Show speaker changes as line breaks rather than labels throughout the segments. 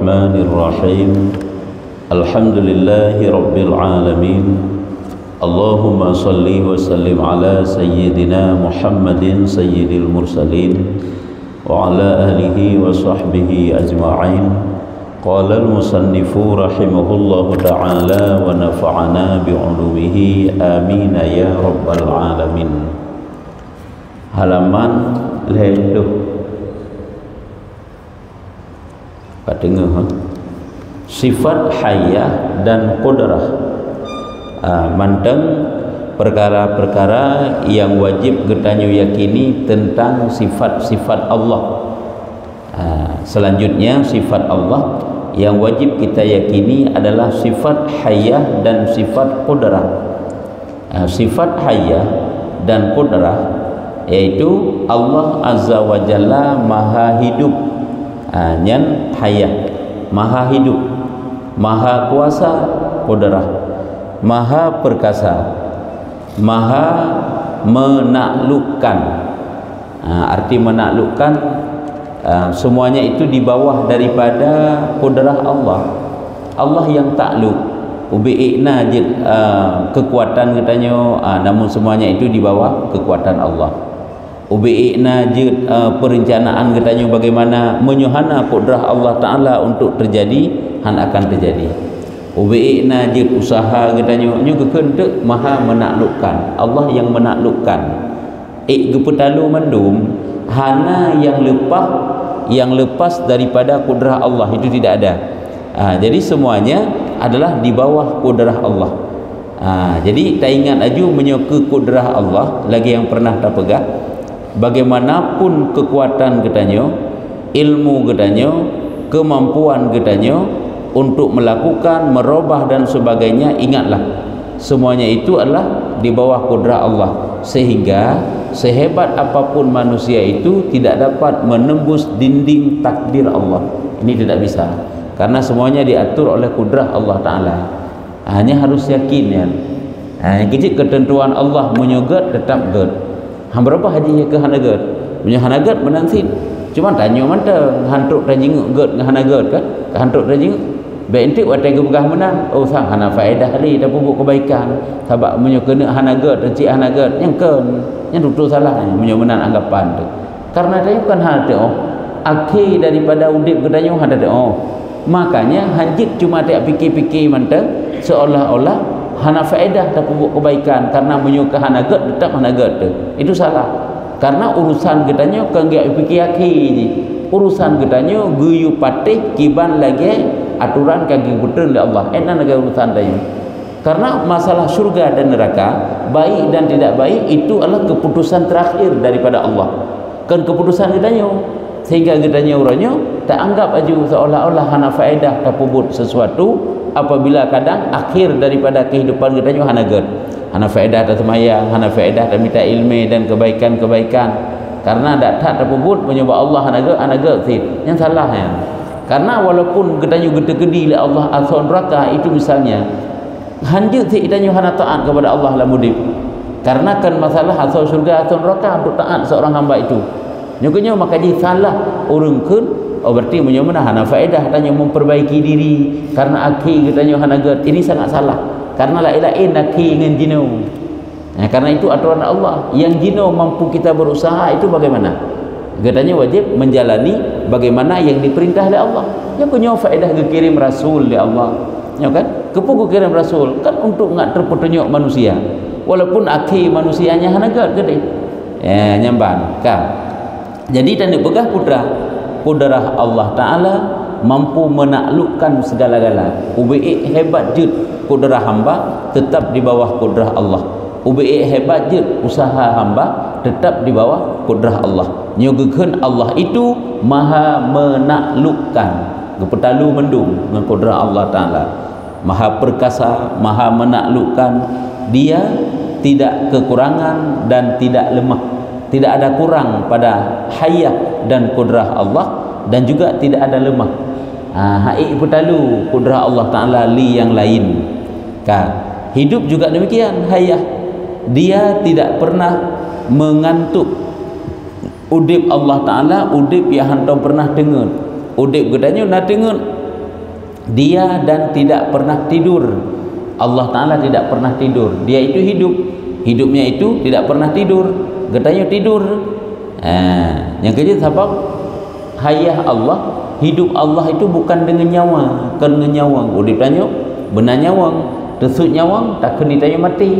Bismillahirrahmanirrahim. Alhamdulillahi rabbil alamin. Allahumma salli wa sallim ala sayyidina Muhammadin sayyidil mursalin wa ala alihi wa sahbihi ajma'in. Qala al-musannifu rahimahullahu ta'ala wa nafa'ana bi'ulumihi amin ya rabbal alamin. Halaman leluh dengar sifat hayah dan qudrah, manteng perkara-perkara yang wajib kita yakini tentang sifat-sifat Allah. Selanjutnya sifat Allah yang wajib kita yakini adalah sifat hayah dan sifat qudrah. Sifat hayah dan qudrah yaitu Allah Azza wa Jalla maha hidup, nyan hayah, maha hidup, maha kuasa, qudrah, maha perkasa, maha menaklukkan. Arti menaklukkan, semuanya itu di bawah daripada qudrah Allah. Allah yang takluk, ubi'ina kekuatan katanya, namun semuanya itu di bawah kekuatan Allah. Ubi'ina perencanaan katanya bagaimana menyuhana qudrah Allah Ta'ala untuk terjadi, han akan terjadi. Ubi'ina usaha katanya kekentek maha menaklukkan, Allah yang menaklukkan. Gepetalu mendum hana yang lepas daripada qudrah Allah itu tidak ada. Jadi semuanya adalah di bawah qudrah Allah. Jadi tak ingat aju menyoka qudrah Allah lagi yang pernah tak pegang. Bagaimanapun kekuatan katanya, ilmu katanya, kemampuan katanya untuk melakukan, merubah dan sebagainya, ingatlah semuanya itu adalah di bawah qudrah Allah, sehingga sehebat apapun manusia itu tidak dapat menembus dinding takdir Allah. Ini tidak bisa, karena semuanya diatur oleh qudrah Allah Ta'ala. Hanya harus yakin ya. Kecil ketentuan Allah menyogat tetap ged. Berapa haji ke hanagat? Punya hanagat menansin. Cuma tanya mana hantuk dan jenguk ged dengan hanagat kan? Hantuk dan jenguk. Baik entik watai ke begah menang. Oh sang hana faedah li dah pupuk kebaikan. Sebab punya kena hanagat dan cik hanagat yang ken. Yang betul salah punya menang anggapan tu. Karena dia bukan hal tu. Akhir daripada udip kedanya ada tu. Makanya hanjit cuma tak fikir-fikir mantap seolah-olah hana faedah tak pupuk kebaikan karena menyuka hanagat tetap hanagat tu. Itu salah. Karena urusan katanya kan gak fikir akhir je. Urusan katanya guyu patih kiban lagi aturan kaki betul oleh Allah. Enak lagi urusan tadi. Karena masalah syurga dan neraka, baik dan tidak baik itu adalah keputusan terakhir daripada Allah. Kan keputusan katanya. Sehingga katanya orangnya tak anggap aja seolah-olah hana faedah tak pupuk sesuatu. Apabila kadang akhir daripada kehidupan kita hana faedah dan semayang, hana faedah dan minta ilmu dan kebaikan-kebaikan, karena tak terpuput menyebab Allah hana sih yang salah ya. Karena walaupun kita gede gede oleh Allah asal neraka itu misalnya hanjut sih kita hana taat kepada Allah lah mudib, karena kan masalah asal surga asal neraka untuk taat seorang hamba itu nyukunya maka dia salah urung kun. Oh berarti menyemana hana faedah tanya memperbaiki diri karena akhir katanya hanagat. Ini sangat salah, karena lain-lain akhir dengan jino. Karena itu aturan Allah. Yang jino mampu kita berusaha itu bagaimana? Katanya wajib menjalani bagaimana yang diperintah oleh Allah. Yang punya faedah kekirim rasul oleh Allah. Ya kan? Kepuku kirim rasul kan untuk nggak terpetunjuk manusia. Walaupun akhir manusianya hanagat gede. Nyamban kan. Jadi dan dipegah qudrah Allah Ta'ala mampu menaklukkan segala-gala. Ubi'i hebat jud qudrah hamba tetap di bawah qudrah Allah. Ubi'i hebat jud usaha hamba tetap di bawah qudrah Allah. Nyogekeun Allah itu maha menaklukkan. Gepetalu mendung dengan qudrah Allah Ta'ala. Maha perkasa, maha menaklukkan. Dia tidak kekurangan dan tidak lemah. Tidak ada kurang pada hayat dan qudrah Allah, dan juga tidak ada lemah. Haik putalu qudrah Allah Ta'ala li yang lain. Hidup juga demikian hayah. Dia tidak pernah mengantuk. Udip Allah Ta'ala udip yang hantam pernah dengar. Udip gedanya nak dengar Dia dan tidak pernah tidur. Allah Ta'ala tidak pernah tidur. Dia itu hidup. Hidupnya itu tidak pernah tidur. Katanya tidur. Yang kedua sebab hayah Allah, hidup Allah itu bukan dengan nyawa. Kan dengan nyawang. Udip tanya benar nyawang. Tesut nyawang tak kena ditanya mati.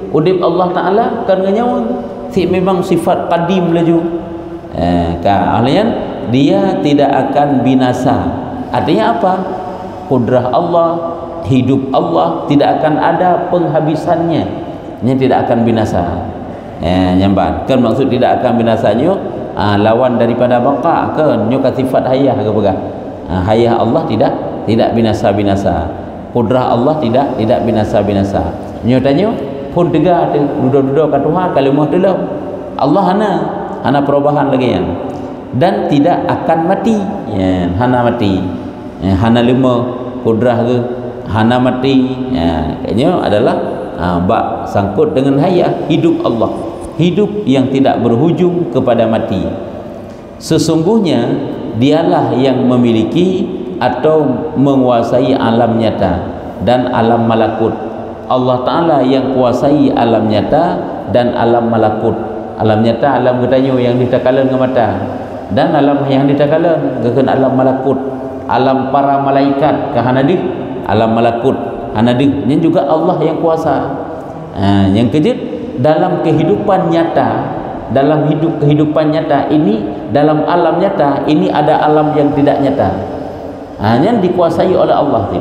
Udip Allah Ta'ala kan dengan nyawang. Memang sifat qadim laju. Kalian dia tidak akan binasa. Artinya apa? Kudrah Allah, hidup Allah tidak akan ada penghabisannya. Nya tidak akan binasa. Nyambat. Kan maksud tidak akan binasanya lawan daripada baqa kan. Nyo sifat hayah ke pegah. Hayah Allah tidak binasa-binasa. Kudrah Allah tidak binasa-binasa. Nyo tanya pun tegak duduk-duduk kat Tuhan kalau mau dalam Allah hana perubahan lagi ya. Dan tidak akan mati ya, hana mati ya, hana lima kudrah ke hana mati ya, kayaknya adalah bak sangkut dengan hayah hidup Allah, hidup yang tidak berhujung kepada mati. Sesungguhnya dialah yang memiliki atau menguasai alam nyata dan alam malakut. Allah Ta'ala yang kuasai alam nyata dan alam malakut. Alam nyata, alam getanyo yang ditakalan ke mata, dan alam yang ditakalan ke alam malakut, alam para malaikat ke hanadih, alam malakut hanadih. Ini juga Allah yang kuasa. Yang kejut dalam kehidupan nyata, dalam kehidupan nyata ini, dalam alam nyata ini ada alam yang tidak nyata. Yang dikuasai oleh Allah.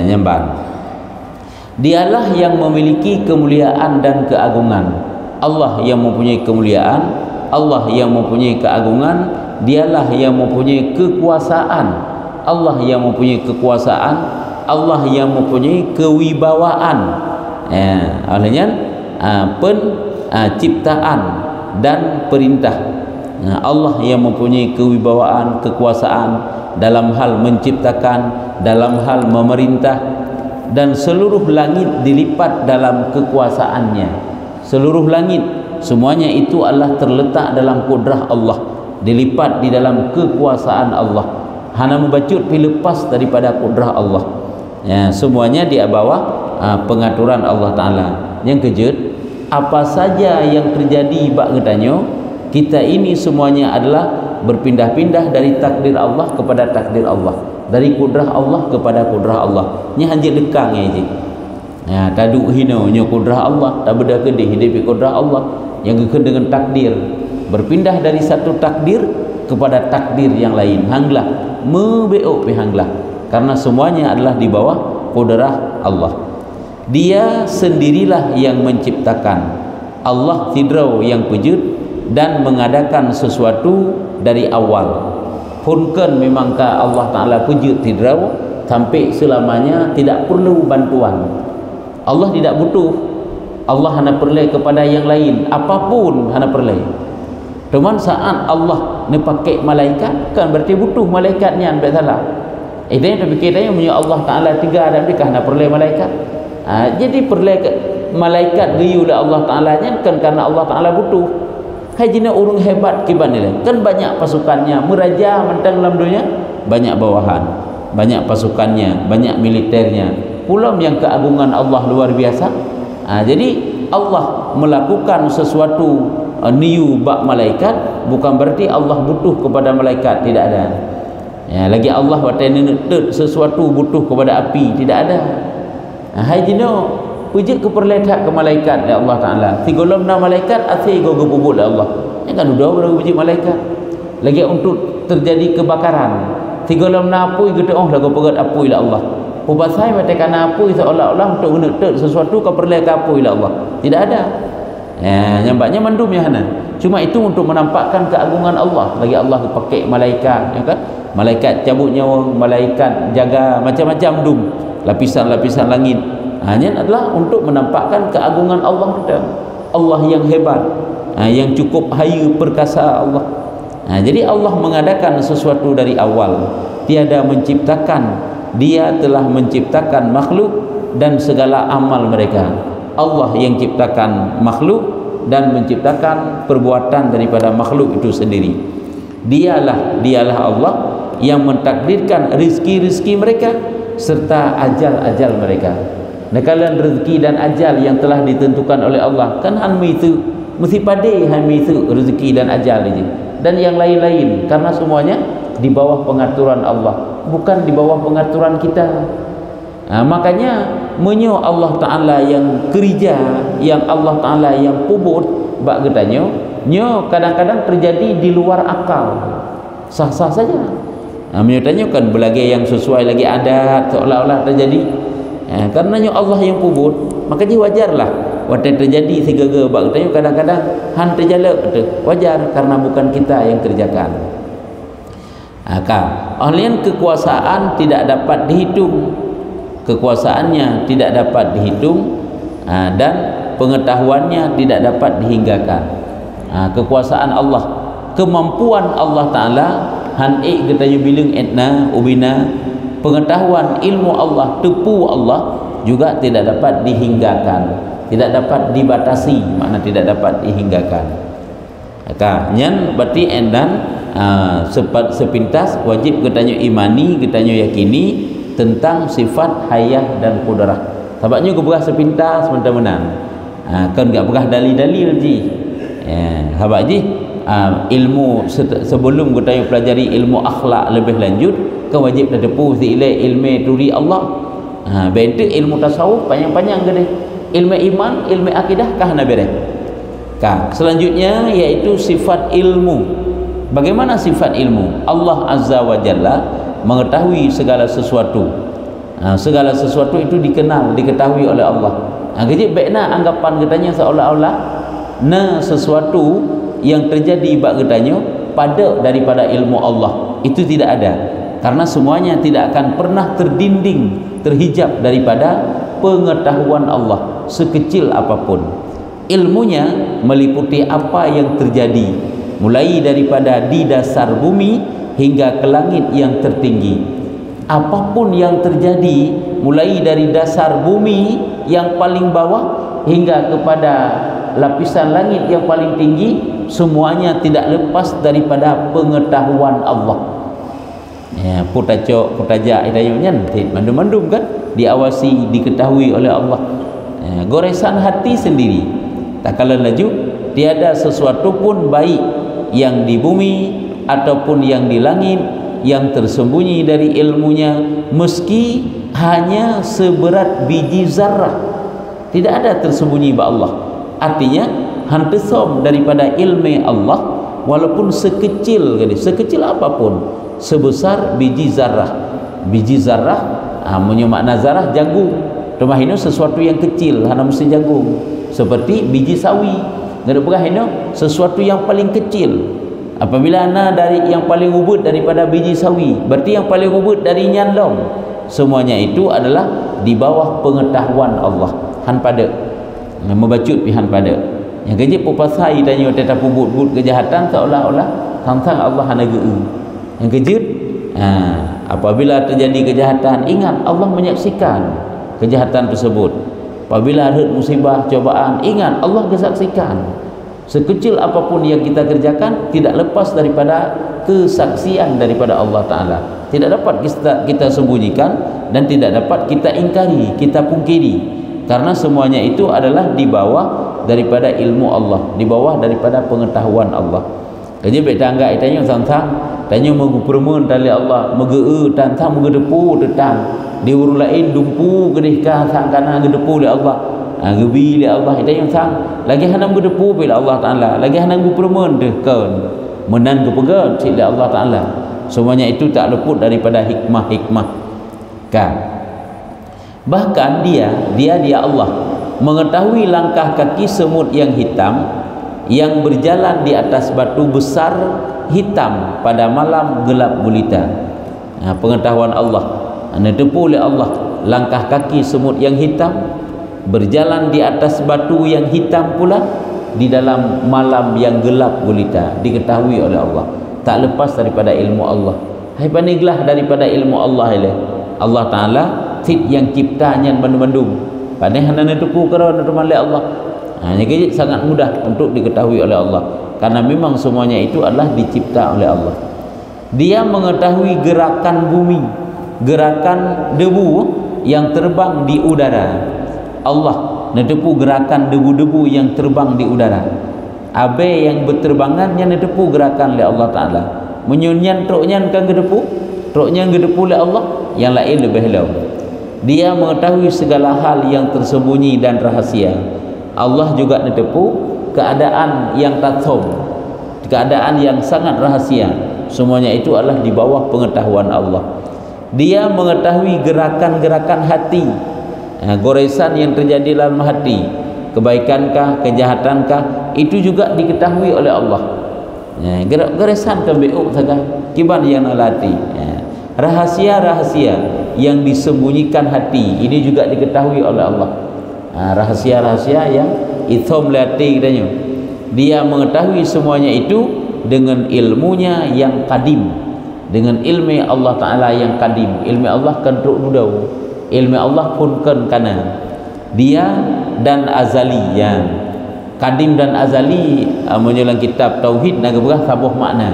Nyamban. Dialah yang memiliki kemuliaan dan keagungan. Allah yang mempunyai kemuliaan, Allah yang mempunyai keagungan, dialah yang mempunyai kekuasaan. Allah yang mempunyai kekuasaan, Allah yang mempunyai kewibawaan. Olehnya penciptaan dan perintah. Allah yang mempunyai kewibawaan, kekuasaan dalam hal menciptakan, dalam hal memerintah. Dan seluruh langit dilipat dalam kekuasaannya. Seluruh langit semuanya itu adalah terletak dalam kudrah Allah, dilipat di dalam kekuasaan Allah. Hana membacut pi lepas daripada kudrah Allah. Semuanya di bawah pengaturan Allah Ta'ala. Yang kejut, apa saja yang terjadi bak getanyo, kita ini semuanya adalah berpindah-pindah dari takdir Allah kepada takdir Allah, dari kudrah Allah kepada kudrah Allah. Nya hanjit dekang je. Taduk hino nya kudrah Allah, tak beda ke hidup kudrah Allah yang gekun dengan takdir. Berpindah dari satu takdir kepada takdir yang lain. Hanglah mebeok pi hanglah. Karena semuanya adalah di bawah kudrah Allah. Dia sendirilah yang menciptakan. Allah tidrau yang wujud dan mengadakan sesuatu dari awal. Punkan memangkah Allah Ta'ala wujud tidrau sampai selamanya, tidak perlu bantuan. Allah tidak butuh. Allah hanya perlu kepada yang lain, apapun hanya perlu. Cuman saat Allah ni pakai malaikat, kan berarti butuh malaikatnya, ambil salah. Itu yang terfikirnya punya Allah Ta'ala tiga dan mereka hanya perlu malaikat. Jadi perlu malaikat geyu oleh Allah Ta'ala kan karena Allah Ta'ala butuh. Hajina urung hebat kiban ni kan banyak pasukannya, meraja mentang dalam dunia, banyak bawahan, banyak pasukannya, banyak militernya. Pulau yang keagungan Allah luar biasa. Jadi Allah melakukan sesuatu niu bak malaikat bukan berarti Allah butuh kepada malaikat, tidak ada. Lagi Allah watene sesuatu butuh kepada api, tidak ada. Hajina wujud keperletak ke malaikat ya Allah Ta'ala. Tigolom na malaikat asih go gebubul Allah. Yang kan udah baru wujud malaikat. Lagi untuk terjadi kebakaran. Tigolom na apui gitu oh lagu pegat apui la Allah. Pubasai metekan apui seolah-olah untuk menutup sesuatu keperletak apui la Allah. Tidak ada. Nyambaknya mandum ya hana. Cuma itu untuk menampakkan keagungan Allah. Lagi Allah pakai malaikat, ya kan? Malaikat cabut nyawa, malaikat jaga macam-macam dum. Lapisan-lapisan langit. Hanya adalah untuk menampakkan keagungan Allah kita. Allah yang hebat, yang cukup hayu perkasa Allah. Jadi Allah mengadakan sesuatu dari awal. Tiada menciptakan, Dia telah menciptakan makhluk dan segala amal mereka. Allah yang ciptakan makhluk dan menciptakan perbuatan daripada makhluk itu sendiri. Dialah Allah yang mentakdirkan rezeki-rezeki mereka serta ajal-ajal mereka. Nekalan rezeki dan ajal yang telah ditentukan oleh Allah kan hanmi itu mesti pandai hanmi itu rezeki dan ajal ini dan yang lain-lain, karena semuanya di bawah pengaturan Allah, bukan di bawah pengaturan kita. Makanya menyo Allah Ta'ala yang kerja, yang Allah Ta'ala yang pubut bak getanya nyo kadang-kadang terjadi di luar akal, sah-sah saja. Menyatanya kan belagi yang sesuai lagi adat seolah-olah terjadi. Karena Allah yang pubut, maka dia wajarlah waktu terjadi segala bak getanya kadang-kadang han terjala wajar karena bukan kita yang kerjakan. Ahlian kekuasaan tidak dapat dihitung, kekuasaannya tidak dapat dihitung, dan pengetahuannya tidak dapat dihinggakan. Kekuasaan Allah, kemampuan Allah Ta'ala han getanya bilang etna ubina, pengetahuan ilmu Allah, tepu Allah juga tidak dapat dihinggakan, tidak dapat dibatasi, makna tidak dapat dihinggakan. Nyan berarti endan sepintas wajib getanya imani, getanya yakini tentang sifat hayah dan kudrah. Sebabnya keberah sepintas mentah-menang. Kan enggak berah dalil-dalil ji. Habaq ji ilmu sebelum kita pelajari ilmu akhlak lebih lanjut kan wajib terdepu ilai ilmu turi Allah. Benda ilmu tasawuf panjang-panjang gede. Ilmu iman, ilmu akidah kah na bereh. Selanjutnya yaitu sifat ilmu. Bagaimana sifat ilmu? Allah Azza wa Jalla mengetahui segala sesuatu. Segala sesuatu itu dikenal, diketahui oleh Allah. Jadi baiklah anggapan katanya seolah-olah sesuatu yang terjadi bak katanya pada daripada ilmu Allah itu tidak ada, karena semuanya tidak akan pernah terdinding, terhijab daripada pengetahuan Allah sekecil apapun. Ilmunya meliputi apa yang terjadi mulai daripada di dasar bumi hingga ke langit yang tertinggi. Apapun yang terjadi mulai dari dasar bumi yang paling bawah hingga kepada lapisan langit yang paling tinggi, semuanya tidak lepas daripada pengetahuan Allah. Putaja idayunya mandum-mandum kan diawasi, diketahui oleh Allah. Goresan hati sendiri tak kala laju tiada sesuatu pun baik yang di bumi ataupun yang di langit yang tersembunyi dari ilmunya, meski hanya seberat biji zarrah, tidak ada tersembunyi bagi Allah. Artinya hantesom daripada ilmu Allah walaupun sekecil apapun, sebesar biji zarrah. Biji zarrah makna zarrah jagung. Rumah sesuatu yang kecil hanya mesti jagung, seperti biji sawi. Ngada berah sesuatu yang paling kecil. Apabila ana dari yang paling ubud daripada biji sawi, berarti yang paling ubud dari nyandong. Semuanya itu adalah di bawah pengetahuan Allah. Han pada membacut pihan pada. Yang kerja pupasai tanya tetap ubud-ubud kejahatan seolah-olah sang-sang Allah hana geu. Yang kerja apabila terjadi kejahatan, ingat Allah menyaksikan kejahatan tersebut. Apabila ada musibah, cobaan, ingat Allah kesaksikan. Sekecil apapun yang kita kerjakan tidak lepas daripada kesaksian daripada Allah Ta'ala. Tidak dapat kita sembunyikan dan tidak dapat kita ingkari, kita pungkiri, karena semuanya itu adalah di bawah daripada ilmu Allah, di bawah daripada pengetahuan Allah. Jadi baik tangga itanya sang-sang tanya megu permen tali Allah megeu tantang megedepu tetang di urung lain dumpu gedihkah sang kana gedepu li Allah. Gebi li Allah itanya sang lagi hanam gedepu bila Allah Taala lagi hanam gu permen deh kan menan kepegat sila Allah Taala. Semuanya itu tak luput daripada hikmah-hikmah kan. Bahkan dia Allah mengetahui langkah kaki semut yang hitam yang berjalan di atas batu besar hitam pada malam gelap gulita. Pengetahuan Allah, netepu oleh Allah langkah kaki semut yang hitam berjalan di atas batu yang hitam pula di dalam malam yang gelap gulita, diketahui oleh Allah, tak lepas daripada ilmu Allah. Hai paniglah daripada ilmu Allah ile. Allah Taala fit yang ciptanya bandum-bandum. Pandai hana netepu kerana oleh Allah. Jadi sangat mudah untuk diketahui oleh Allah, karena memang semuanya itu adalah dicipta oleh Allah. Dia mengetahui gerakan bumi, gerakan debu yang terbang di udara. Allah netepu gerakan debu-debu yang terbang di udara. Abe yang berterbangan yang netepu gerakan oleh Allah Ta'ala. Menyunyan truknya kan gedepu, truknya gedepu oleh Allah, yang lain lebih lau. Dia mengetahui segala hal yang tersembunyi dan rahasia. Allah juga netepu keadaan yang tathum, keadaan yang sangat rahasia. Semuanya itu adalah di bawah pengetahuan Allah. Dia mengetahui gerakan-gerakan hati, goresan yang terjadi dalam hati, kebaikankah, kejahatankah, itu juga diketahui oleh Allah. Goresan ke beuk saja kiban yang alati. Rahasia-rahasia yang disembunyikan hati, ini juga diketahui oleh Allah. Rahasia-rahasia yang ithom lati katanya. Dia mengetahui semuanya itu dengan ilmunya yang kadim, dengan ilmu Allah Ta'ala yang kadim. Ilmu Allah kan truk dudau, ilmu Allah pun kan kana. Dia dan azali, yang kadim dan azali menyelang kitab tauhid nak berah sabuh makna,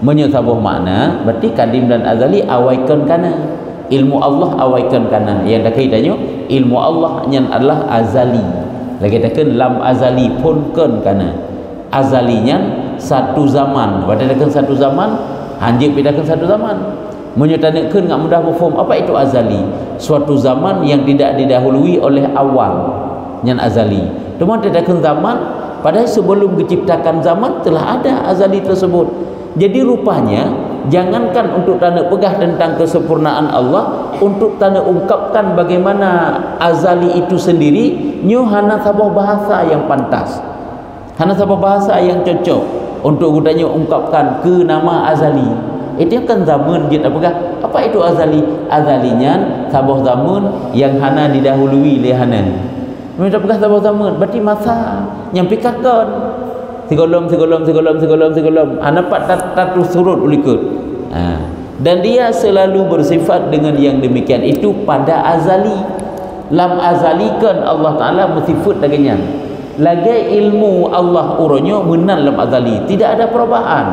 menyesabuh makna berarti kadim dan azali awaikan kana. Ilmu Allah awaikan kana, yang dah kaitannya ilmu Allah yang adalah azali. Lagi takkan lam azali pun kan kana. Azalinya satu zaman, berdasarkan satu zaman, anjing bedakan satu zaman. Menyatakan enggak mudah berfaham apa itu azali. Suatu zaman yang tidak didahului oleh awal, yang azali. Cuma bedakan zaman, padahal sebelum diciptakan zaman telah ada azali tersebut. Jadi rupanya jangankan untuk tanda pegah tentang kesempurnaan Allah, untuk tanda ungkapkan bagaimana azali itu sendiri, nyu hana sabah bahasa yang pantas, hana sabah bahasa yang cocok untuk gudanya ungkapkan ke nama azali. Itu kan zaman kita pegah. Apa itu azali? Azalinya sabah zaman yang hana didahului oleh hana. Kita pegah sabah zaman berarti masa yang pikakan sigolom hana pat tatu surut ulikut. Dan dia selalu bersifat dengan yang demikian itu pada azali. Lam azalikan Allah Ta'ala bersifat dengannya. Lagi ilmu Allah uronyo menang lam azali, tidak ada perubahan.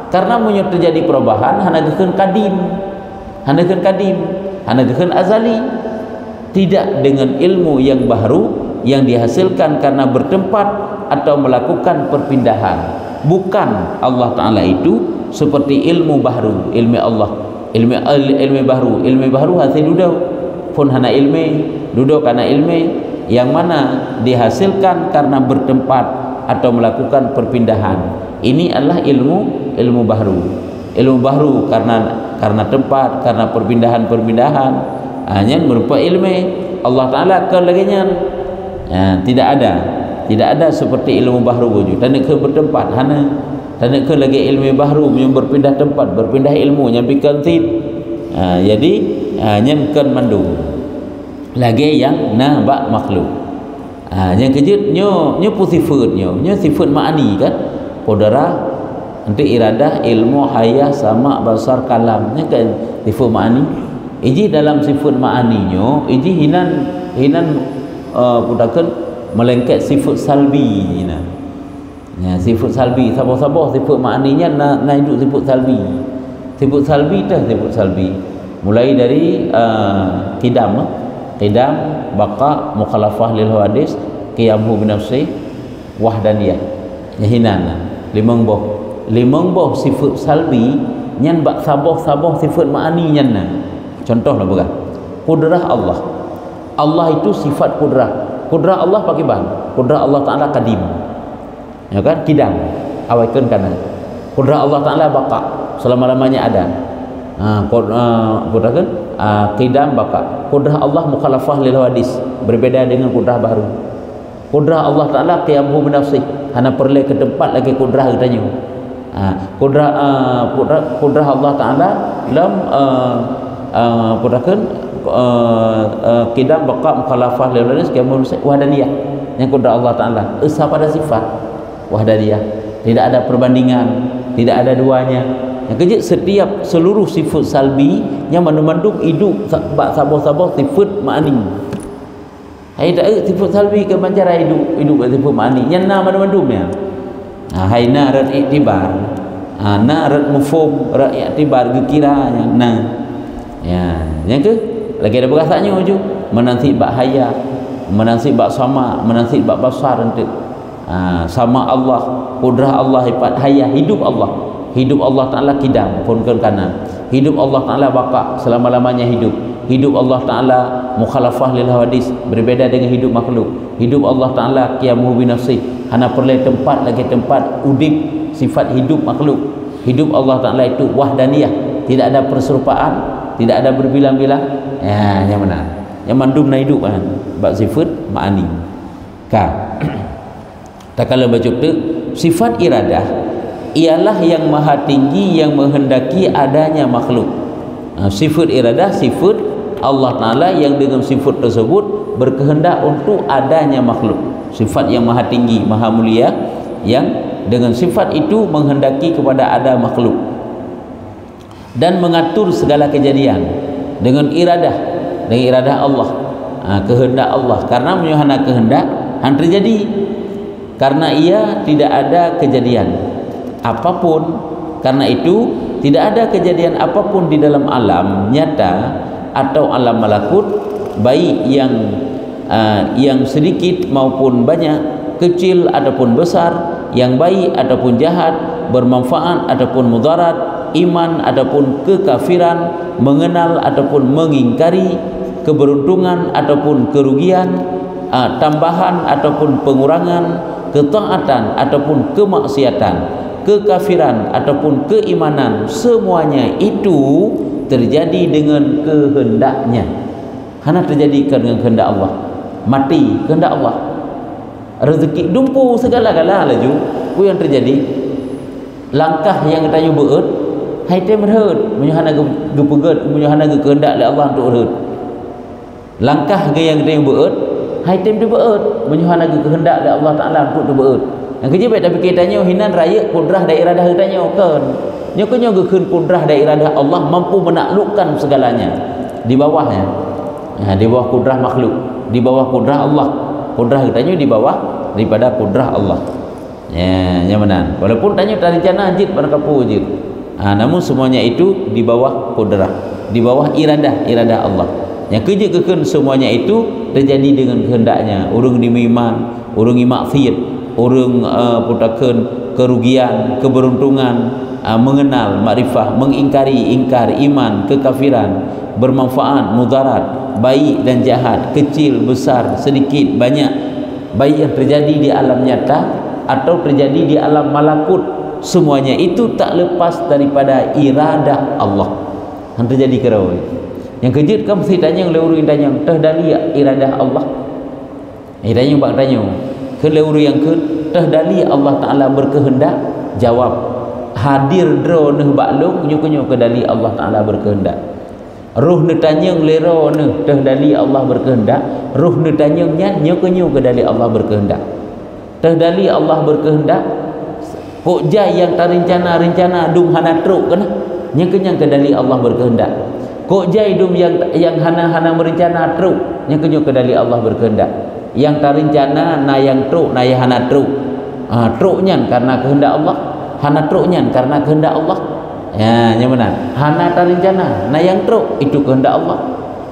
Karena punya terjadi perubahan hana gekeun kadim, hana gekeun azali. Tidak dengan ilmu yang baru yang dihasilkan karena bertempat atau melakukan perpindahan. Bukan Allah Ta'ala itu seperti ilmu baru, ilmu Allah, ilmu baru hasil dudau pun hana ilmu dudau karena ilmu yang mana dihasilkan karena bertempat atau melakukan perpindahan. Ini adalah ilmu baru karena tempat, karena perpindahan hanya berupa ilmu Allah Ta'ala kelaginya. Tidak ada seperti ilmu baru wujud. Dan ke bertempat hana, dan ke lagi ilmu baru yang berpindah tempat, berpindah ilmu yang bikin tid. Jadi yang kan mandu lagi yang nabak makhluk. Yang kejut nyo sifat nyo sifat ma'ani kan. Qadarah nanti iradah, ilmu, hayah, sama, basar, kalam. Ini kan sifat ma'ani. Iji dalam sifat ma'ani nyo, iji hinan pudakan melengket sifat salbi. Ya, sifat salbi, sabah-sabah sifat ma'aninya na hidup sifat salbi. Sifat salbi. Mulai dari qidam, baqa, mukhalafah lil hawadis, qiyamuhu binafsi, wahdaniyah. Yahinan limang boh sifat salbi nyan bak sabah sifat ma'ani nyan. Contohlah bukan kudrah Allah itu sifat kudrah Allah pakai bahan kudrah Allah Ta'ala kadim, ya kan, kidam awaikan kana. Kudrah Allah Ta'ala baqa, selama-lamanya ada. Kudrah kan qidam baqa. Kudrah Allah mukhalafah lil hawadis, berbeda dengan kudrah baru. Kudrah Allah Ta'ala qiyamuhu binafsih, hana perlu ke tempat lagi kudrah katanya. Kudrah Allah Ta'ala dalam kudrahkan qidam baqa mukhalafah lil hawadis qiyamuhu binafsih wahdaniyah. Yang kudrah Allah Ta'ala esa pada sifat wahdaniyah, tidak ada perbandingan, tidak ada duanya. Yang kejut setiap seluruh sifat salbi yang mengandung hidup sabah sifat ma'ani. Hai tak sifat salbi ke mancara hidup sifat ma'ani. Yang nama mengandungnya. Hai na ran iktibar. na rat mufhum rat i'tibar gekira na ya yang ke lagi ada bahasanya je menanti bak haya menanti bak sama menanti bak basar nanti sama Allah kudrah Allah hipat haya hidup Allah Ta'ala kidam pun ke kanan hidup Allah Ta'ala baka selama-lamanya hidup Allah Ta'ala mukhalafah lil hawadis berbeza dengan hidup makhluk hidup Allah Ta'ala qiyamuhu binafsih hana perlu tempat lagi tempat udip sifat hidup makhluk hidup Allah Ta'ala itu wahdaniyah tidak ada perserupaan tidak ada berbilang-bilang ya yang mana yang mandum na hidup kan bab sifat ma'ani ka tak kala baca tu sifat iradah ialah yang maha tinggi yang menghendaki adanya makhluk sifat iradah sifat Allah Ta'ala yang dengan sifat tersebut berkehendak untuk adanya makhluk sifat yang maha tinggi maha mulia yang dengan sifat itu menghendaki kepada ada makhluk dan mengatur segala kejadian dengan iradah Allah kehendak Allah karena menyuhana kehendak han terjadi karena ia tidak ada kejadian apapun karena itu tidak ada kejadian apapun di dalam alam nyata atau alam malakut baik yang sedikit maupun banyak kecil ataupun besar yang baik ataupun jahat bermanfaat ataupun mudarat iman ataupun kekafiran mengenal ataupun mengingkari keberuntungan ataupun kerugian tambahan ataupun pengurangan ketaatan ataupun kemaksiatan kekafiran ataupun keimanan semuanya itu terjadi dengan kehendaknya hana terjadi dengan kehendak Allah mati kehendak Allah rezeki dumpu segala-gala laju ku yang terjadi langkah yang kita beut hai tem reut menyuhana gepeget menyuhana kehendak oleh Allah untuk reut langkah yang kita beut hai tem beut menyuhana kehendak oleh Allah Taala untuk beut yang kerja baik tapi kita tanya hinan raya kudrah dan iradah tanya kan nya kenyo gekeun kudrah dan iradah Allah mampu menaklukkan segalanya di bawahnya di bawah kudrah makhluk di bawah kudrah Allah kudrah tanya di bawah daripada kudrah Allah ya yang mana walaupun tanya rencana jid pada kapu jid namun semuanya itu di bawah kudrah di bawah iradah Allah yang kerja kekeun semuanya itu terjadi dengan kehendaknya urang dimiman urang maksiat urang putakeun kerugian keberuntungan mengenal makrifah mengingkari ingkar iman kekafiran bermanfaat mudarat baik dan jahat kecil besar sedikit banyak baik yang terjadi di alam nyata atau terjadi di alam malakut semuanya itu tak lepas daripada iradah Allah yang terjadi kerana yang kejut kamu mesti tanya yang leuru tanya tehdali iradah Allah tanya bak tanya ke leuru yang ke tehdali Allah Ta'ala berkehendak jawab hadir dro neh bakluk nyu ke dali Allah Ta'ala berkehendak ruh ne tanyang lero ne tehdali Allah berkehendak ruh ne tanyang nyu ke dali Allah berkehendak tehdali Allah berkehendak kok jai yang rencana dum hana truk kan nya kenyang ke dali Allah berkehendak kok jai dum yang hana merencana truk nya kenyo ke dali Allah berkehendak yang rencana na yang truk na yang hana truk truknya karena kehendak Allah hana truknya karena kehendak Allah ya yang mana hana rencana nah yang truk itu kehendak Allah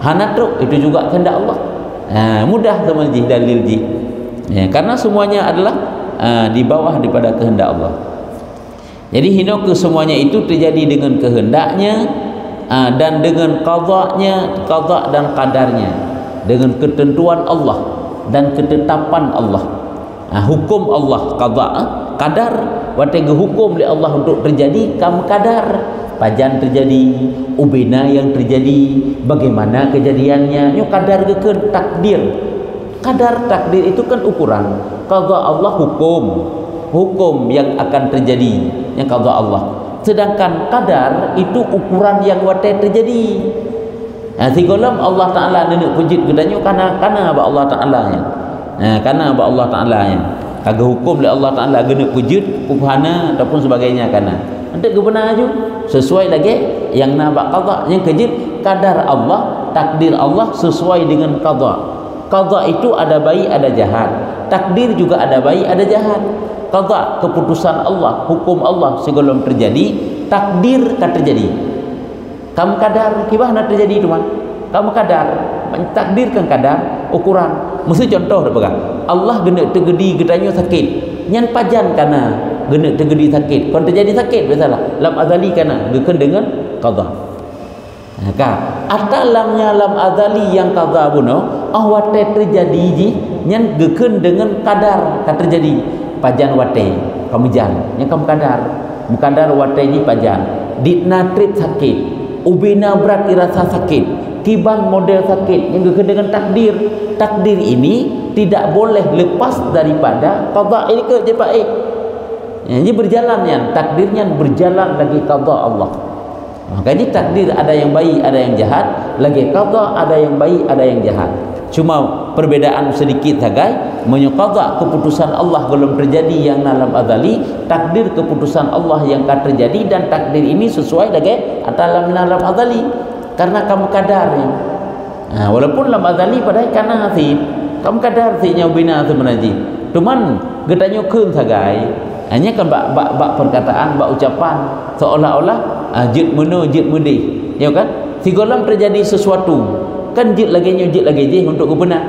hana truk itu juga kehendak Allah mudah teman ji dalil ji ya, karena semuanya adalah di bawah daripada kehendak Allah jadi hino ke semuanya itu terjadi dengan kehendaknya dan dengan qada dan qadarnya dengan ketentuan Allah dan ketetapan Allah hukum Allah qadar watega hukum oleh Allah untuk terjadi kam kadar pajan terjadi ubena yang terjadi bagaimana kejadiannya nyo kadar kekeun takdir kadar takdir itu kan ukuran qada Allah hukum yang akan terjadi yang qada Allah sedangkan kadar itu ukuran yang wate terjadi tigolam Allah Ta'ala nenek pujit gedanya karena apa Allah Ta'ala nya karena apa Allah Ta'ala nya kagak hukum oleh Allah Ta'ala genep wujud kuhana ataupun sebagainya karena nanti kebenar aja sesuai lagi yang nampak qada yang kejid kadar Allah takdir Allah sesuai dengan qada itu ada baik ada jahat takdir juga ada baik ada jahat qada, keputusan Allah, hukum Allah sebelum terjadi, takdir kan terjadi. Kamu kadar kibah nak terjadi tu mah. Kamu kadar, takdirkan kadar ukuran. Mesti contoh dah pegang. Allah gena tergedi getanyo sakit. Nyan pajan kana gena tergedi sakit. Kon terjadi sakit biasalah. Lam azali kana geken dengan qada. Ka atalamnya lam azali yang qada buno awate terjadi ji nyan geken dengan kadar ka terjadi pajan wate kamu jan nya kamu kadar mukadar wate ji pajan ditna trip sakit ubina berat irasa sakit tiban model sakit yang geken dengan takdir. Takdir ini tidak boleh lepas daripada qada ini ke je Pak jadi berjalan yang takdirnya berjalan lagi qada Allah. Jadi takdir ada yang baik, ada yang jahat, lagi qada ada yang baik, ada yang jahat. Cuma perbedaan sedikit saja, menyqada keputusan Allah belum terjadi yang dalam azali, takdir keputusan Allah yang akan terjadi dan takdir ini sesuai lagi dalam azali karena kamu kadarnya. Walaupun dalam azali pada kana nasib, kamu kadar sinya bina sebenarnya. Cuman getanyo keun saja. Hanya kan bak perkataan, bak ucapan seolah-olah jid meno jid mudih, ya kan? Tigolam terjadi sesuatu, kan jid lagi je untuk benar.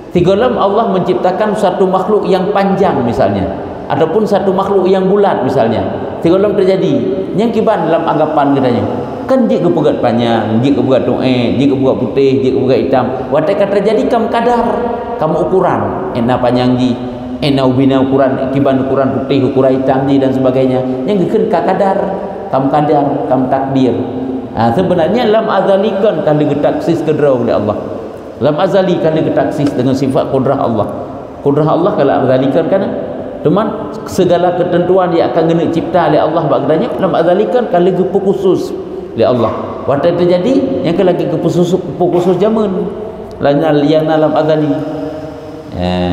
Tigolam Allah menciptakan satu makhluk yang panjang misalnya, ataupun satu makhluk yang bulat misalnya. Tigolam terjadi, yang kiban dalam anggapan katanya. Kan jid kepegat panjang, jid kepegat jid kepegat putih, jid kepegat hitam. Watak terjadi kamu kadar, kamu ukuran, ena panjang ji. Ubina ukuran kiban ukuran putih ukuran hitam dan sebagainya yang geken kadar kamu takdir. Sebenarnya lam azali kan kalau getaksis kedraw oleh Allah, lam azali kalau getaksis dengan sifat kudrah Allah. Kudrah Allah kalau azali kan cuman segala ketentuan dia akan kena cipta oleh Allah bagdanya lam azali kan kalau khusus oleh Allah. Waktu terjadi yang lagi khusus zaman yang dalam azali.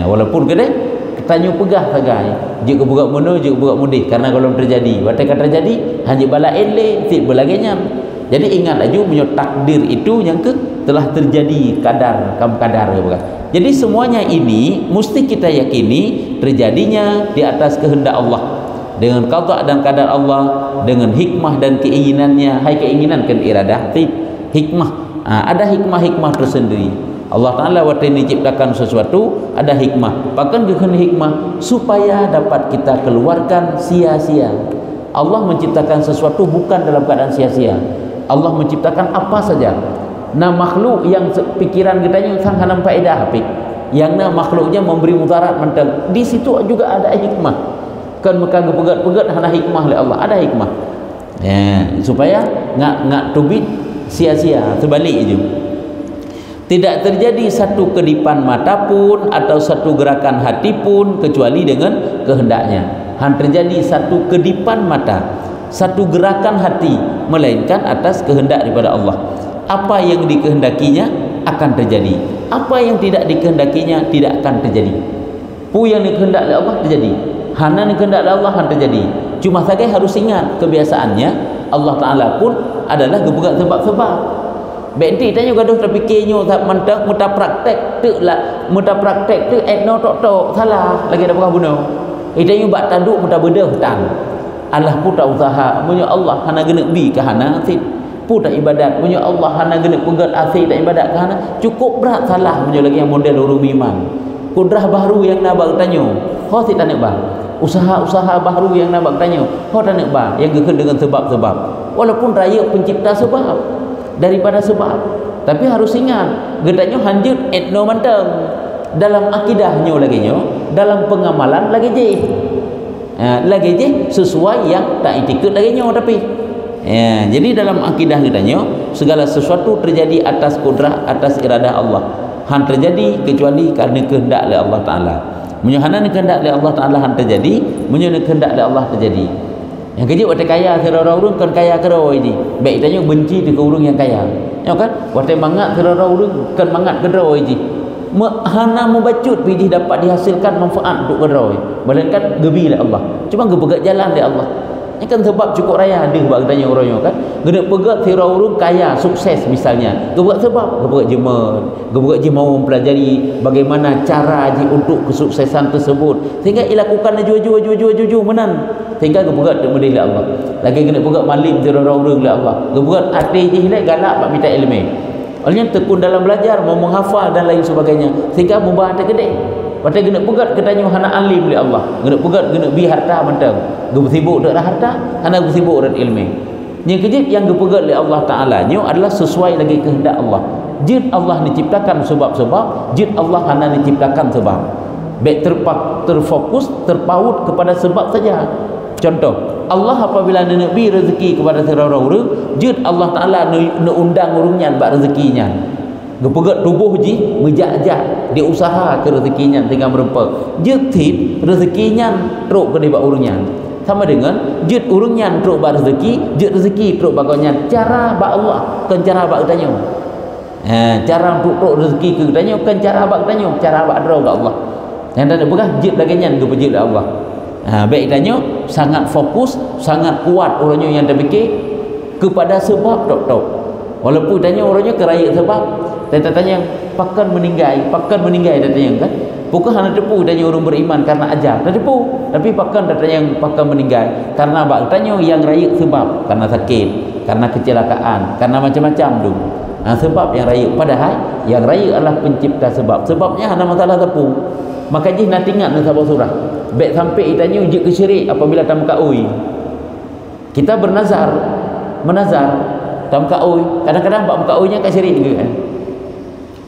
Walaupun kedai tanya pegah sagai jika buka mono jika buka mudih karena kalau terjadi waktu kata terjadi hanya bala ele tik belagainya. Jadi ingat aja punya takdir itu yang telah terjadi kadar kamu kadar bukan. Jadi semuanya ini mesti kita yakini terjadinya di atas kehendak Allah dengan qada dan kadar Allah dengan hikmah dan keinginannya. Hai keinginan kan iradah hikmah. Ada hikmah-hikmah tersendiri. Allah Ta'ala waktu ini ciptakan sesuatu ada hikmah, bahkan dengan hikmah supaya dapat kita keluarkan sia-sia. Allah menciptakan sesuatu bukan dalam keadaan sia-sia. Allah menciptakan apa saja. Nah makhluk yang pikiran kita yang sang hanam faedah apik, yang makhluknya memberi mudarat mentang, di situ juga ada hikmah. Kan maka pegat-pegat hana hikmah oleh Allah, ada hikmah. Supaya ngak tubit sia-sia, terbalik itu. Tidak terjadi satu kedipan mata pun atau satu gerakan hati pun kecuali dengan kehendaknya. Terjadi satu kedipan mata, satu gerakan hati melainkan atas kehendak daripada Allah. Apa yang dikehendakinya akan terjadi, apa yang tidak dikehendakinya tidak akan terjadi. Pu yang dikehendak oleh Allah terjadi, hana dikehendak oleh Allah akan terjadi. Cuma saja harus ingat kebiasaannya Allah Ta'ala pun adalah gebukan sebab-sebab. Benti tanya gaduh terfikirnya tak mentak muta praktek tu lah muta praktek tu etno tok salah lagi dah bukan bunuh. Itanya bak tanduk muta beda hutang. Allah puta usaha punya Allah hana gena bi ke hana sit puta ibadat punya Allah hana gena pegat asih tak ibadat ke hana cukup berat salah punya lagi yang model urung iman. Kudrah baru yang nak bak tanya. Ho sit tanya bang. Usaha-usaha baru yang nak bak tanya. Ho tanya bang yang geken dengan sebab-sebab. Walaupun raya pencipta sebab daripada sebab, tapi harus ingat gedanya hanjut etno manteng dalam akidahnya lagi dalam pengamalan lagi je sesuai yang tak ikut lagi tapi jadi dalam akidah gedanya segala sesuatu terjadi atas kudrah atas iradah Allah terjadi kecuali kerana kehendak oleh Allah Ta'ala. Menyuhana kehendak oleh Allah Ta'ala terjadi, menyuhana kehendak oleh Allah terjadi. Yang kecil waktu kaya serara urung kan kaya kerau ini. Baik tanya benci ke urung yang kaya. Ya kan? Waktu mangat serara urung kan mangat kerau ini. Hana membacut pilih dapat dihasilkan manfaat untuk kerau. Melainkan gebilah Allah. Cuma gebegat jalan dia Allah. Ini kan sebab cukup raya ada sebab tanya orang kan. Guna pegat tira urung kaya sukses misalnya. Gebuat sebab gebuat jemen, gebuat je mau mempelajari bagaimana cara je untuk kesuksesan tersebut. Sehingga ilakukan jual menan. Sehingga gebuat model Allah. Lagi guna pegat malim tira urung Allah. Gebuat hati je hilang galak bab minta ilmu. Olehnya tekun dalam belajar, mau menghafal dan lain sebagainya. Sehingga mubah ada gede. Patut kena pegat katanya hana alim oleh Allah. Kena pegat kena bi harta mentang. Gu sibuk dak harta, hana gu sibuk dak ilmu. Yang kejip yang gu pegat oleh Allah Taala nya adalah sesuai lagi kehendak Allah. Jid Allah diciptakan sebab-sebab, jid Allah hana diciptakan sebab. Baik terfokus, terpaut kepada sebab saja. Contoh, Allah apabila nak bi rezeki kepada seorang, jid Allah Taala nak undang urungnya bak rezekinya. Gepegat tubuh ji menjak-jak dia usaha ke rezekinya tinggal merempak jetip rezekinya teruk ke dia urungnya sama dengan jet urungnya teruk bak rezeki jet rezeki teruk bagonya cara bak Allah kan cara bak tanya cara untuk teruk rezeki ke tanya kan cara bak tanya cara bak draw bak Allah yang tak ada begah jet laginya ke pejit Allah baik tanya sangat fokus sangat kuat orangnya yang terfikir kepada sebab tok walaupun tanya orangnya keraya sebab saya tanya pakan meninggal dia tanya kan bukan hanya tepu tanya orang beriman karena ajar dah tepu tapi pakan tanya yang pakan meninggal karena bak tanya yang raya sebab karena sakit karena kecelakaan karena macam-macam tu sebab yang raya padahal yang raya adalah pencipta sebabnya hanya masalah tepu maka jih nak ingat dengan sahabat surah baik sampai tanya je kesyirik apabila tam kaui kita menazar tam kaui kadang-kadang bak kauinya kat syirik juga kan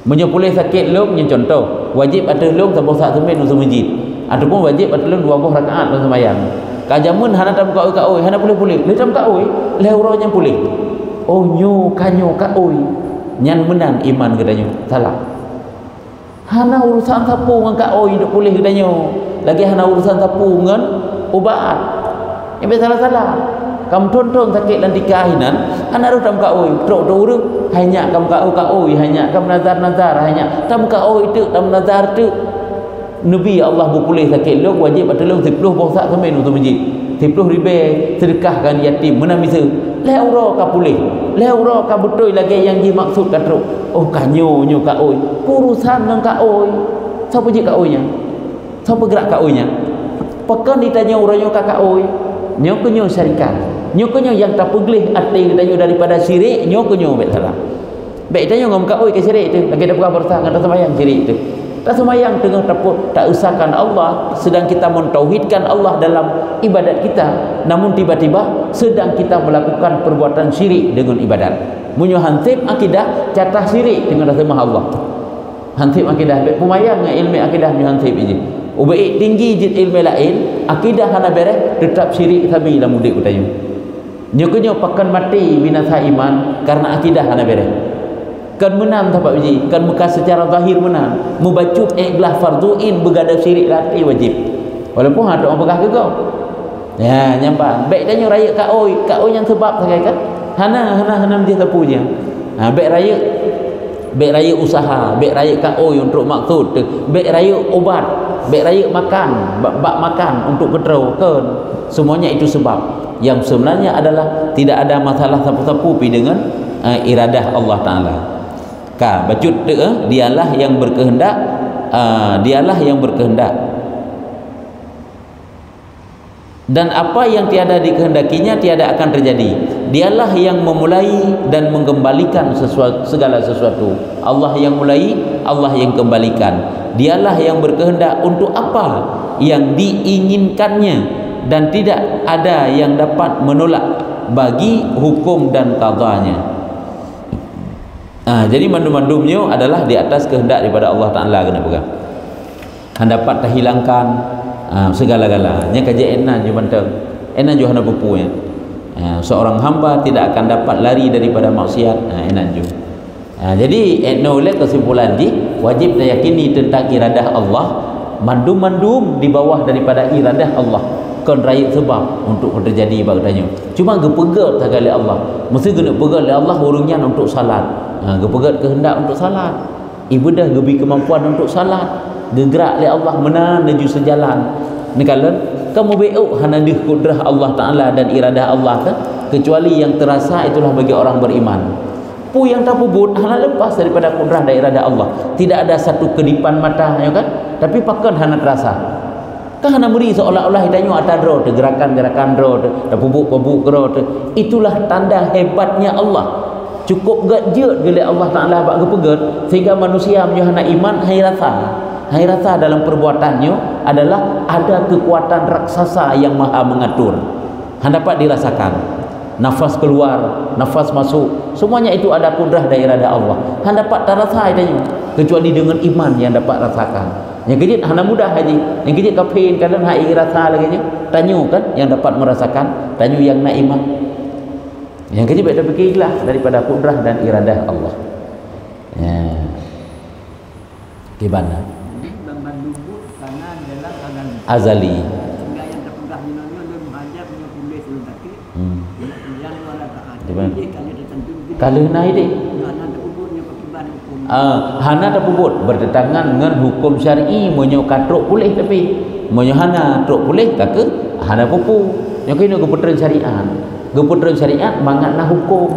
menyepulih sakit long yang contoh wajib ada long sampai saat semen untuk masjid ataupun wajib ada long 20 rakaat untuk sembahyang kajamun hana tam kaoi hana boleh le tam kaoi le urang pulih oh nyo kanyo kaoi nyan menang iman katanya salah hana urusan sapu dengan kaoi dak pulih katanya lagi hana urusan sapu dengan ubat ini salah kamu tonton sakit dan dikahinan anak ru tam kaoi trok urang hanya kamu kaoi hanya kamu nazar hanya tam kaoi tu tam nazar tu nabi Allah boleh sakit lo wajib atau 10 bosak semen untuk masjid 10 ribu sedekahkan yatim mana bisa le ura ka pulih le ura ka betul lagi yang dimaksud ka trok oh kanyo kaoi urusan dengan kaoi siapa je kaoinya siapa gerak kaoinya pekan ditanya orangnya ka kaoi nyokonyo syarikat nyokonyo yang tak peglih hati ditanya daripada syirik nyokonyo baik salah baik tanya ngom kaoi ke syirik tu lagi dah bukan bersah dengan semayang syirik tu tak semayang tengah tak usahkan Allah sedang kita mentauhidkan Allah dalam ibadat kita namun tiba-tiba sedang kita melakukan perbuatan syirik dengan ibadat munyo hansip akidah catah syirik dengan semah Allah hansip akidah baik pemayang ilmu akidah munyo hansip je ubaik tinggi jid ilmu lain akidah hana beres tetap syirik sabi dalam mudik kutanya nyokonyo pakan mati binasa iman karena akidah hana beres kan menang tapak biji kan bekas secara zahir menang membaca ikhlas farduin begadang syirik lati wajib walaupun ada orang bekah juga ya nyampan baik tanya raya kaoi yang sebab sangat kan hana menjadi sapu je baik raya usaha baik raya kaoi untuk maksud baik raya obat baik raya makan bak makan untuk keteraukan semuanya itu sebab yang sebenarnya adalah tidak ada masalah sapu-sapu dengan iradah Allah Ta'ala bacut dialah yang berkehendak dan apa yang tiada dikehendakinya tiada akan terjadi dialah yang memulai dan menggembalikan segala sesuatu Allah yang mulai Allah yang kembalikan dialah yang berkehendak untuk apa yang diinginkannya dan tidak ada yang dapat menolak bagi hukum dan qadanya jadi mandum-mandumnya adalah di atas kehendak daripada Allah Ta'ala kena pegang dapat terhilangkan segala-galanya kaji enan je banteng enan je hana pupunya seorang hamba tidak akan dapat lari daripada maksiat enan je jadi oleh kesimpulan wajib diyakini tentang iradah Allah mandum-mandum di bawah daripada iradah Allah kan raya sebab untuk terjadi bagdanya cuma gepegat sekali Allah mesti kena pegat oleh Allah urungnya untuk salat gepegat kehendak untuk salat ibadah gebi kemampuan untuk salat gegerak oleh Allah menahan menuju sejalan ni kalau kamu beuk hana deh kudrah Allah Ta'ala dan iradah Allah kan, kecuali yang terasa itulah bagi orang beriman. Pu yang tak pubut hana lepas daripada kudrah dan iradah Allah, tidak ada satu kedipan mata ya kan, tapi pakan hana terasa kan, hana beri seolah-olah hitanyo ada dro gerakan-gerakan dro dah pubuk-pubuk dro. Itulah tanda hebatnya Allah. Cukup gajut oleh Allah Ta'ala bak gepeget sehingga manusia menyohana iman hai rasa dalam perbuatannya adalah ada kekuatan raksasa yang maha mengatur. Dapat dirasakan nafas keluar, nafas masuk, semuanya itu ada kudrah dan iradah Allah. Dapat terasa itu kecuali dengan iman yang dapat rasakan. Yang kejit hana mudah haji, yang kejit kapin kadang hai rasa lagi nya tanyo kan yang dapat merasakan, tanyo yang nak iman. Yang kejip ada fikirlah daripada kudrah dan iradah Allah. Ya. Gimana? Azali. Kalau naik dek. Hana terbubut bertentangan dengan hukum syar'i, menyo katruk boleh tapi menyo hana truk boleh kake hana pupu. Yang kena keputusan syariat. Keputusan syariat mangatna hukum.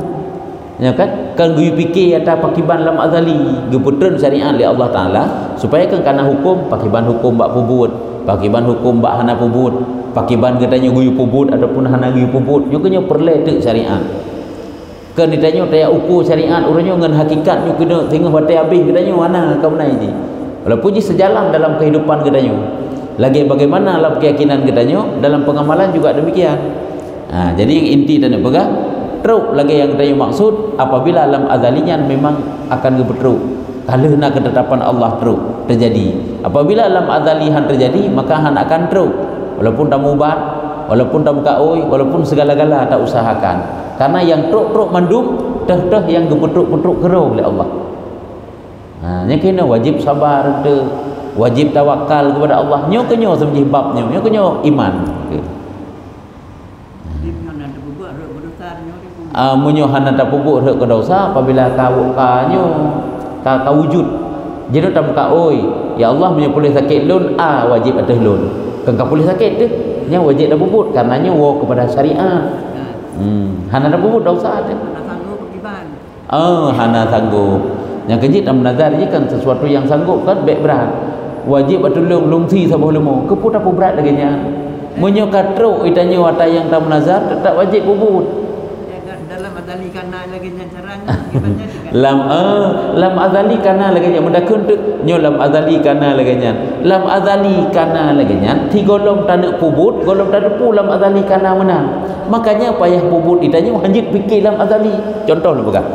Ya kan guyu fikir atau pakiban lam azali keputusan syariat oleh Allah Taala supaya kan kana hukum pakiban hukum bak pubut, pakiban hukum bak hana pubut, pakiban katanya guyu pubut ataupun hana guyu pubut, yo kena perle tek syariat. Kan ditanya taya ukur syariat urangnya dengan hakikat nyo kena tengok batai habis katanya mana kau menai ji. Walaupun ji sejalan dalam kehidupan katanya. Lagi bagaimana dalam keyakinan katanya, dalam pengamalan juga demikian. Jadi inti dan pegang truk lagi yang kita maksud apabila alam azalinya memang akan bertruk kalau nak ketetapan Allah truk terjadi. Apabila alam azalihan terjadi maka han akan truk walaupun tak ubat, walaupun tak kaoi, walaupun segala-gala tak usahakan, karena yang truk mandum dah yang gepetruk-petruk kerau oleh Allah. Nya kena wajib sabar tu, wajib tawakal kepada Allah. Nyo kenyo sembih babnya, nyo kenyo iman. Munyo hana tak pupuk rek ke dosa apabila kanyo ka wujud. Jadi tak buka oi, ya Allah munyo boleh sakit lun wajib atas lun. Kan ka boleh sakit tu, nya wajib dak puput karenanya wo kepada syariat. Hana dak puput dosa tu. Hana sanggup. Yang kejit am nazar je kan sesuatu yang sanggup kan baik berat. Wajib atulung lungsi sabah lemo. Keput apa berat lagi nya. Munyo katruk itanyo ata yang tam nazar tetap wajib puput.
Azali kana lagi caranya
lam azali kana lagi nya mendakun tu nyo lam azali kana lagi nya lam azali kana lagi nya ti golong tanek pubut golong tanek pu lam azali kana menang. Makanya payah pubut ditanya hanjit fikir lam azali. Contoh lu pegang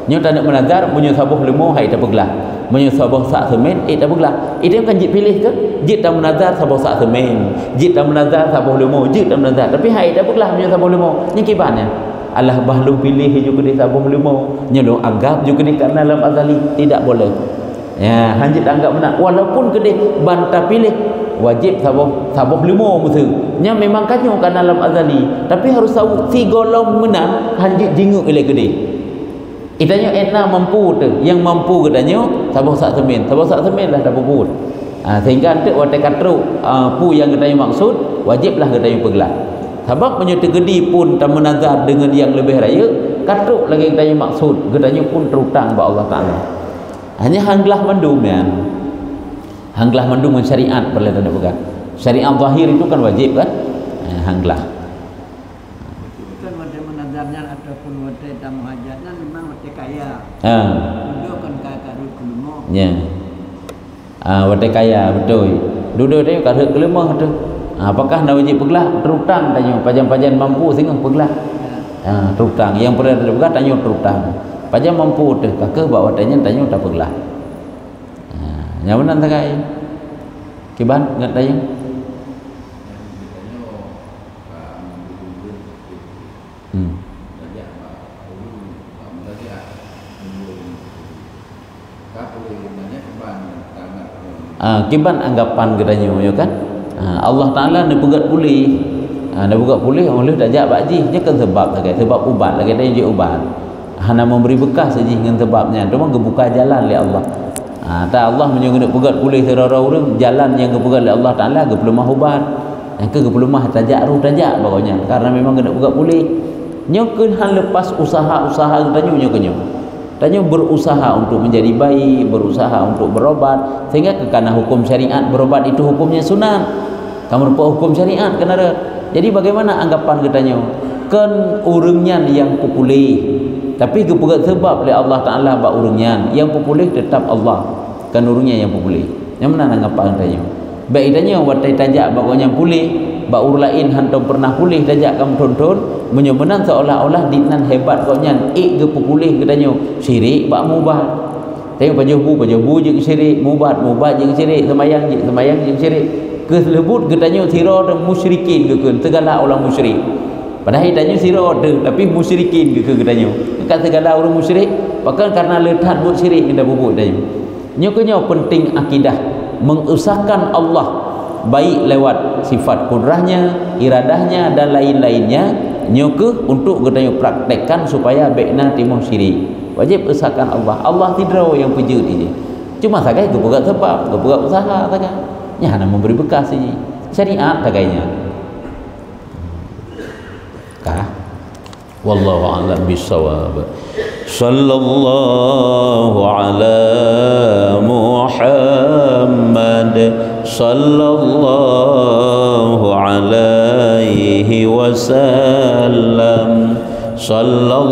nyo tanek menazar munyo sabuh lemo hai tak peglah, munyo sabuh sak semen tak peglah. Itu kan jit pilih ke jit tak menazar sabuh sak semen, jit tak menazar sabuh lemo, jit tak menazar tapi hai tak peglah munyo sabuh lemo. Nya kibannya Allah bahlum pilih juga di sabung limo nyelong anggap juga di karena dalam azali tidak boleh ya hanjit anggap benar walaupun kedai bantah pilih wajib sabung limo musuh nya memang kanyo karena dalam azali tapi harus tahu si golong menang hanjit jinguk oleh kedai itanya etna mampu tu yang mampu katanya sabung sak semen lah dah puput sehingga antek watai katruk pu yang katanya maksud wajiblah katanya pegelah. Sebab punya tergedi pun tak menazar dengan yang lebih raya katruk lagi kita maksud gedanya pun terutang kepada Allah Ta'ala. Hanya hanglah mandum kan, hanglah mandum dengan syariat perlu tanda pegang. Syariat zahir itu kan wajib kan, hanglah
kan wajib menazarnya ataupun wajib tamu hajatnya memang wajib kaya duduk kan kaya kelima
ya wajib kaya betul duduk dia kaya kelima tu. Apakah nak wajib pegelah terutang tanya pajan-pajan mampu sehingga pegelah terutang yang perlu ada pegelah tanya terutang pajan mampu tu kakak bawa tanya tak pegelah yang mana tak kaya kiban ngat tanya kiban anggapan katanya ya kan Allah Ta'ala ni pegat pulih nak pegat pulih oleh dah jak bakji dia kan sebab lagi sebab ubat lagi dia je ubat hana memberi bekas saja dengan sebabnya cuma gebuka jalan oleh Allah tak Allah menyuruh pegat pulih serara orang jalan yang gebuka oleh Allah Ta'ala ke pelumah ubat yang ke pelumah tajak ruh tajak pokoknya karena memang kena buka boleh nyokeun hal lepas usaha-usaha tanya nyokeun tanya berusaha untuk menjadi baik, berusaha untuk berobat sehingga kerana hukum syariat berobat itu hukumnya sunat kamu lupa hukum syariat kena ada. Jadi bagaimana anggapan katanya kan urangnya yang populer tapi kepegat sebab oleh Allah Ta'ala bak urangnya yang populer tetap Allah kan urangnya yang populer yang mana anggapan katanya baik tanya watai tajak baknya pulih bak ur lain hantam pernah pulih tajak kamu tonton menyebenan seolah-olah dinan hebat katanya ke populer katanya syirik bak mubah tengok pajubu je syirik mubah je syirik semayang je syirik ke lebut katanya sira dan musyrikin ke segala orang musyrik padahal tanya sira ada tapi musyrikin ke katanya kat segala orang musyrik bahkan karena letak buat syirik kita bubuk tanya nyonya penting akidah mengesahkan Allah baik lewat sifat kudrahnya iradahnya dan lain-lainnya nyoke untuk katanya praktekkan supaya bekna timur syirik wajib esahkan Allah tidak yang pejut ini cuma sakai kepegat sebab kepegat usaha sakai hanya memberi bekas ini syariat takainya kah wallahu a'lam bissawab sallallahu ala Muhammad sallallahu alaihi wasallam sallallahu